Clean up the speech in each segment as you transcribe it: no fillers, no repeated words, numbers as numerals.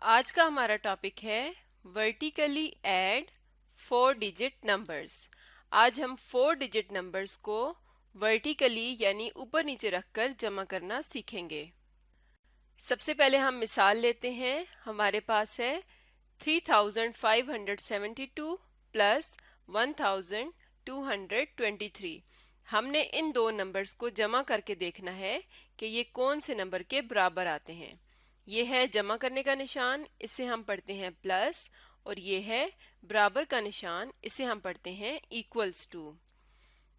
आज का हमारा टॉपिक है वर्टिकली ऐड 4 डिजिट नंबर्स। आज हम 4 डिजिट नंबर्स को वर्टिकली यानी ऊपर नीचे रखकर जमा करना सीखेंगे। सबसे पहले हम मिसाल लेते हैं। हमारे पास है 3572 प्लस 1223। हमने इन दो नंबर्स को जमा करके देखना है कि ये कौन से नंबर के बराबर आते हैं। ये है जमा करने का निशान, इसे हम पढ़ते हैं प्लस, और ये है बराबर का निशान, इसे हम पढ़ते हैं इक्वल्स टू।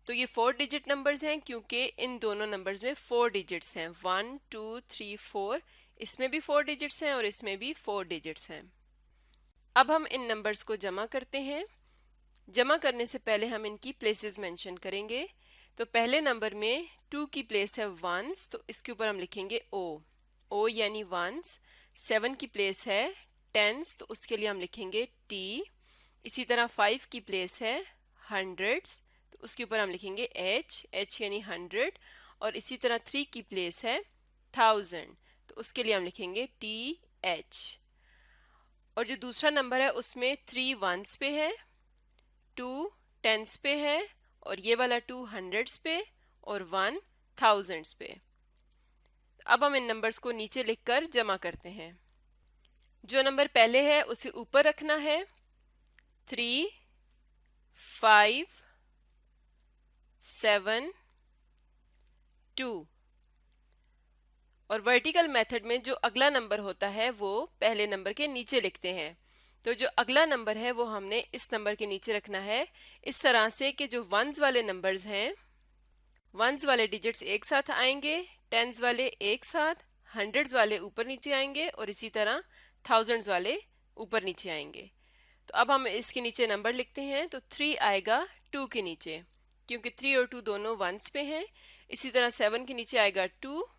तो ये 4 डिजिट नंबर्स हैं क्योंकि इन दोनों नंबर्स में 4 डिजिट्स हैं, 1 2 3 4। इसमें भी 4 डिजिट्स हैं और इसमें भी 4 डिजिट्स हैं। अब हम इन नंबर्स को जमा करते हैं। जमा करने से पहले हम इनकी प्लेसेस मेंशन करेंगे। तो पहले नंबर में 2 की प्लेस है वंस, तो इसके ऊपर हम लिखेंगे ओ यानी वंस। 7 की प्लेस है टेंस, तो उसके लिए हम लिखेंगे टी। इसी तरह 5 की प्लेस है हंड्रेड्स, तो उसके ऊपर हम लिखेंगे एच यानी 100। और इसी तरह 3 की प्लेस है 1000, तो उसके लिए हम लिखेंगे TH। और जो दूसरा नंबर है उसमें 3 वंस पे है, 2 टेंस पे है, और ये वाला 2 हंड्रेड्स पे और 1 थाउजेंड्स पे। अब हम इन नंबर्स को नीचे लिखकर जमा करते हैं। जो नंबर पहले है उसे ऊपर रखना है, 3 5 7 2। और वर्टिकल मेथड में जो अगला नंबर होता है वो पहले नंबर के नीचे लिखते हैं। तो जो अगला नंबर है वो हमने इस नंबर के नीचे रखना है, इस तरह से कि जो वंस वाले नंबर्स हैं, वंस वाले डिजिट्स एक साथ आएंगे, टेंस वाले एक साथ, हंड्रेड्स वाले ऊपर नीचे आएंगे, और इसी तरह थाउजेंड्स वाले ऊपर नीचे आएंगे। तो अब हम इसके नीचे नंबर लिखते हैं। तो 3 आएगा 2 के नीचे क्योंकि 3 और 2 दोनों वंस पे हैं। इसी तरह 7 के नीचे आएगा 2,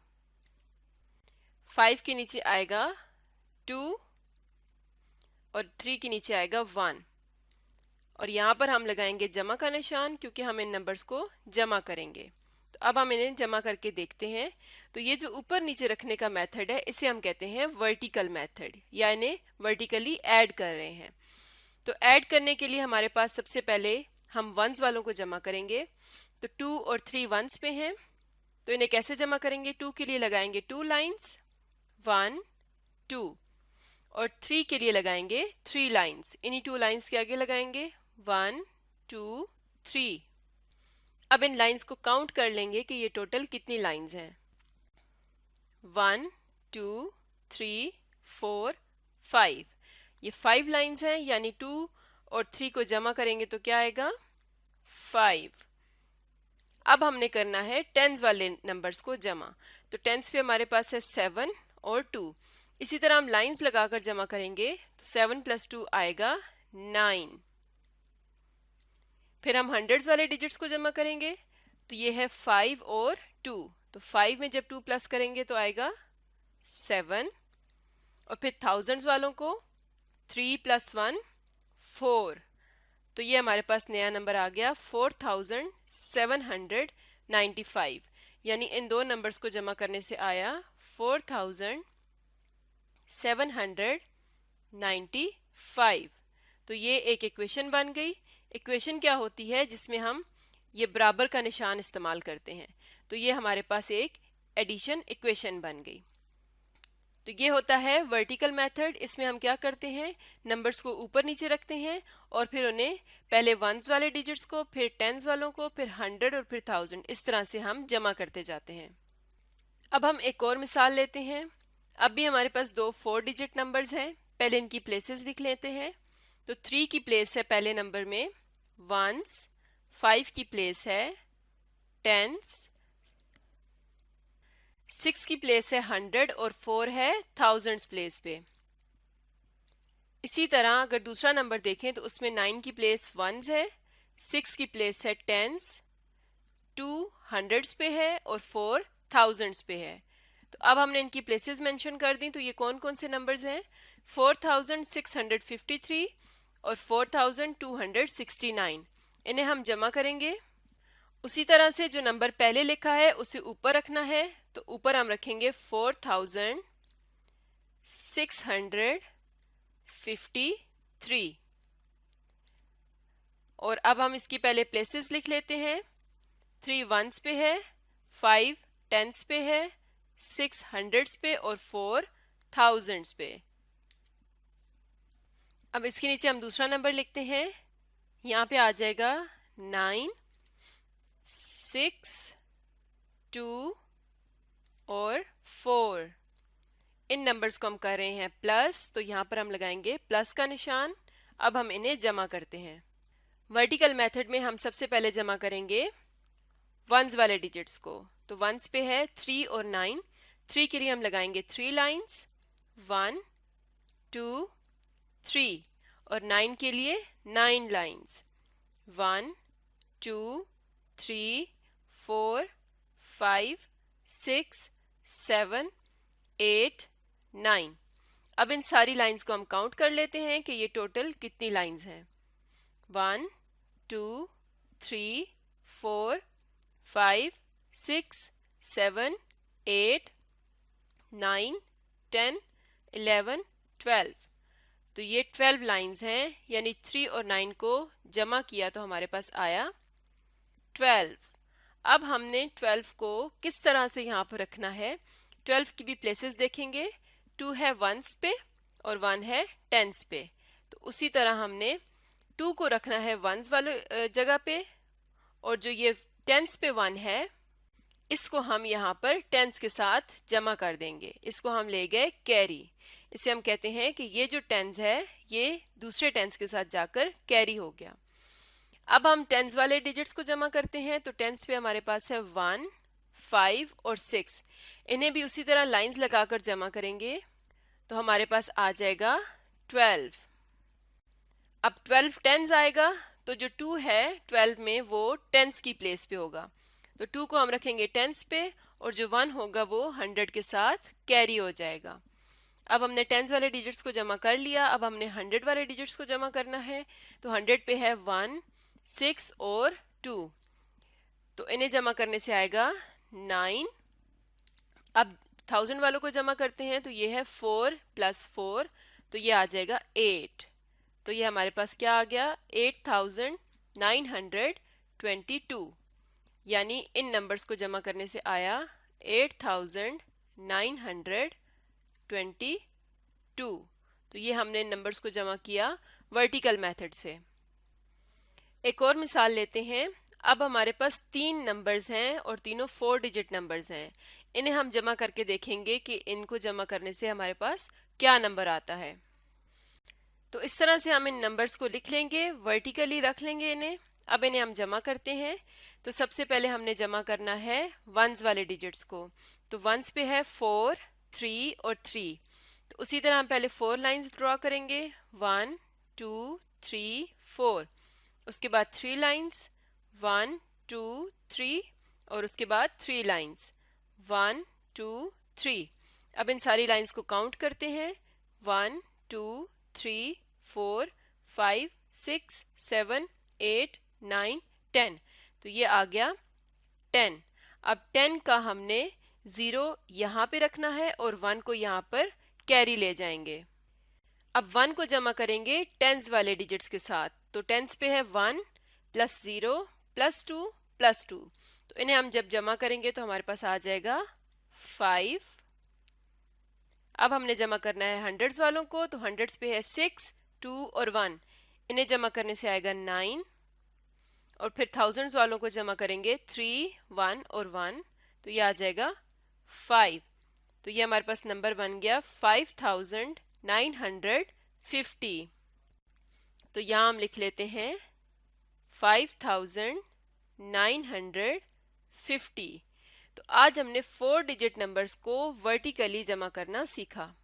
5 के नीचे आएगा 2, और 3 के नीचे आएगा 1। और यहाँ पर हम लगाएंगे जमा का निशान क्योंकि हम इन नंबर्स को जमा करेंगे। तो अब हम इन्हें जमा करके देखते हैं। तो ये जो ऊपर नीचे रखने का मेथड है इसे हम कहते हैं वर्टिकल मेथड, या इन्हें वर्टिकली ऐड कर रहे हैं। तो ऐड करने के लिए हमारे पास सबसे पहले हम वंस वालों को जमा करेंगे। तो 2 और 3 वंस पे हैं, तो इन्हें कैसे जमा करेंगे? 2 के लिए लगाएंगे 2 लाइन्स, 1 2, और 3 के लिए लगाएंगे 3 लाइन्स, इन्हीं 2 लाइन्स के आगे लगाएंगे 1 2 3। अब इन लाइन्स को काउंट कर लेंगे कि ये टोटल कितनी लाइन्स हैं। 1 2 3 4 5, ये 5 लाइन्स हैं, यानी 2 और 3 को जमा करेंगे तो क्या आएगा? 5। अब हमने करना है टेंस वाले नंबर्स को जमा। तो टेंस पे हमारे पास है 7 और 2। इसी तरह हम लाइंस लगाकर जमा करेंगे तो 7 + 2 आएगा 9। फिर हम हंड्रेड्स वाले डिजिट्स को जमा करेंगे, तो ये है 5 और 2। तो 5 में जब 2 प्लस करेंगे तो आएगा 7। और फिर थाउजेंड्स वालों को 3 + 1 4। तो ये हमारे पास नया नंबर आ गया 4795, यानी इन दो नंबर्स को जमा करने से आया 4795। तो ये एक इक्वेशन बन गई। इक्वेशन क्या होती है? जिसमें हम ये बराबर का निशान इस्तेमाल करते हैं। तो ये हमारे पास एक एडिशन इक्वेशन बन गई। तो ये होता है वर्टिकल मेथड। इसमें हम क्या करते हैं? नंबर्स को ऊपर नीचे रखते हैं और फिर उन्हें पहले वंस वाले डिजिट्स को, फिर टेंस वालों को, फिर 100 और फिर 1000, इस तरह से हम जमा करते जाते हैं। अब हम एक और मिसाल लेते हैं। अब भी हमारे पास दो 4 डिजिट नंबर्स हैं। पहले इनकी प्लेसेस लिख लेते हैं। तो 3 की प्लेस है पहले नंबर में वंस, 5 की प्लेस है टेंस, 6 की प्लेस है 100 और 4 है थाउजेंड्स प्लेस पे। इसी तरह अगर दूसरा नंबर देखें तो उसमें 9 की प्लेस वंस है, 6 की प्लेस है टेंस, 2 हंड्रेड्स पे है और 4 थाउजेंड्स पे है। तो अब हमने इनकी प्लेसेस मेंशन कर दी। तो ये कौन कौन से नंबर्स हैं? 4653 और 4269। इन्हें हम जमा करेंगे। उसी तरह से जो नंबर पहले लिखा है उसे ऊपर रखना है। तो ऊपर हम रखेंगे 4600 53। और अब हम इसकी पहले प्लेसेस लिख लेते हैं। 3 वंस पे है, 5 टेंस पे है, 6 हंड्रेड्स पे और 4 थाउजेंड्स पे। अब इसके नीचे हम दूसरा नंबर लिखते हैं। यहाँ पे आ जाएगा 9, 6, 2 और 4। इन नंबर्स को हम कर रहे हैं प्लस, तो यहाँ पर हम लगाएंगे प्लस का निशान। अब हम इन्हें जमा करते हैं। वर्टिकल मेथड में हम सबसे पहले जमा करेंगे वंस वाले डिजिट्स को। तो वंस पे है 3 और 9। 3 के लिए हम लगाएंगे 3 लाइंस, 1 2 3। और 9 के लिए 9 लाइंस, 1 2 3 4 5 6 7 8 9। अब इन सारी लाइंस को हम काउंट कर लेते हैं कि ये टोटल कितनी लाइंस हैं। 1 2 3 4 5 6 7 8 9 10 11 12। तो ये 12 लाइंस हैं, यानी 3 और 9 को जमा किया तो हमारे पास आया 12। अब हमने 12 को किस तरह से यहाँ पर रखना है। 12 की भी प्लेसेस देखेंगे। 2 है वंस पे और 1 है टेंस पे। तो उसी तरह हमने 2 को रखना है वंस वाले जगह पे, और जो ये टेंस पे 1 है इसको हम यहाँ पर टेंस के साथ जमा कर देंगे। इसको हम ले गए कैरी। इसे हम कहते हैं कि ये जो टेंस है ये दूसरे टेंस के साथ जाकर कैरी हो गया। अब हम टेंस वाले डिजिट्स को जमा करते हैं। तो टेंस पे हमारे पास है 1 5 और 6। इन्हें भी उसी तरह लाइंस लगाकर जमा करेंगे तो हमारे पास आ जाएगा 12। अब 12 टेंस आएगा तो जो 2 है 12 में वो टेंस की प्लेस पे होगा। तो 2 को हम रखेंगे टेंस पे और जो 1 होगा वो 100 के साथ कैरी हो जाएगा। अब हमने टेंस वाले डिजिट्स को जमा कर लिया। अब हमने 100 वाले डिजिट्स को जमा करना है। तो 100 पे है 1 6 और 2। तो इन्हें जमा करने से आएगा 9। अब 1000 वालों को जमा करते हैं तो ये है 4 + 4, तो ये आ जाएगा 8। तो ये हमारे पास क्या आ गया 8922। यानी इन नंबर्स को जमा करने से आया 8922। तो ये हमने नंबर्स को जमा किया वर्टिकल मेथड से। एक और मिसाल लेते हैं। अब हमारे पास 3 नंबर्स हैं और तीनों 4 डिजिट नंबर्स हैं। इन्हें हम जमा करके देखेंगे कि इनको जमा करने से हमारे पास क्या नंबर आता है। तो इस तरह से हम इन नंबर्स को लिख लेंगे, वर्टिकली रख लेंगे इन्हें। अब इन्हें हम जमा करते हैं। तो सबसे पहले हमने जमा करना है वंस वाले डिजिट्स को। तो वंस पे है 4 3 और 3। तो उसी तरह हम पहले 4 लाइंस ड्रॉ करेंगे, 1 2 3 4। उसके बाद 3 लाइंस, 1 2 3, और उसके बाद 3 लाइंस, 1 2 3। अब इन सारी लाइंस को काउंट करते हैं, 1 2 3 4 5 6 7 8 9 10। तो ये आ गया 10। अब 10 का हमने 0 यहाँ पे रखना है और 1 को यहाँ पर कैरी ले जाएंगे। अब 1 को जमा करेंगे टेंस वाले डिजिट्स के साथ। तो टेंस पे है 1 + 0 + 2 + 2। तो इन्हें हम जब जमा करेंगे तो हमारे पास आ जाएगा 5। अब हमने जमा करना है हंड्रेड्स वालों को। तो हंड्रेड्स पे है 6 2 और 1। इन्हें जमा करने से आएगा 9। और फिर थाउजेंड्स वालों को जमा करेंगे 3 1 और 1। तो ये आ जाएगा 5। तो ये हमारे पास नंबर बन गया 5950। तो यहाँ हम लिख लेते हैं 5950। तो आज हमने 4 डिजिट नंबर्स को वर्टिकली जमा करना सीखा।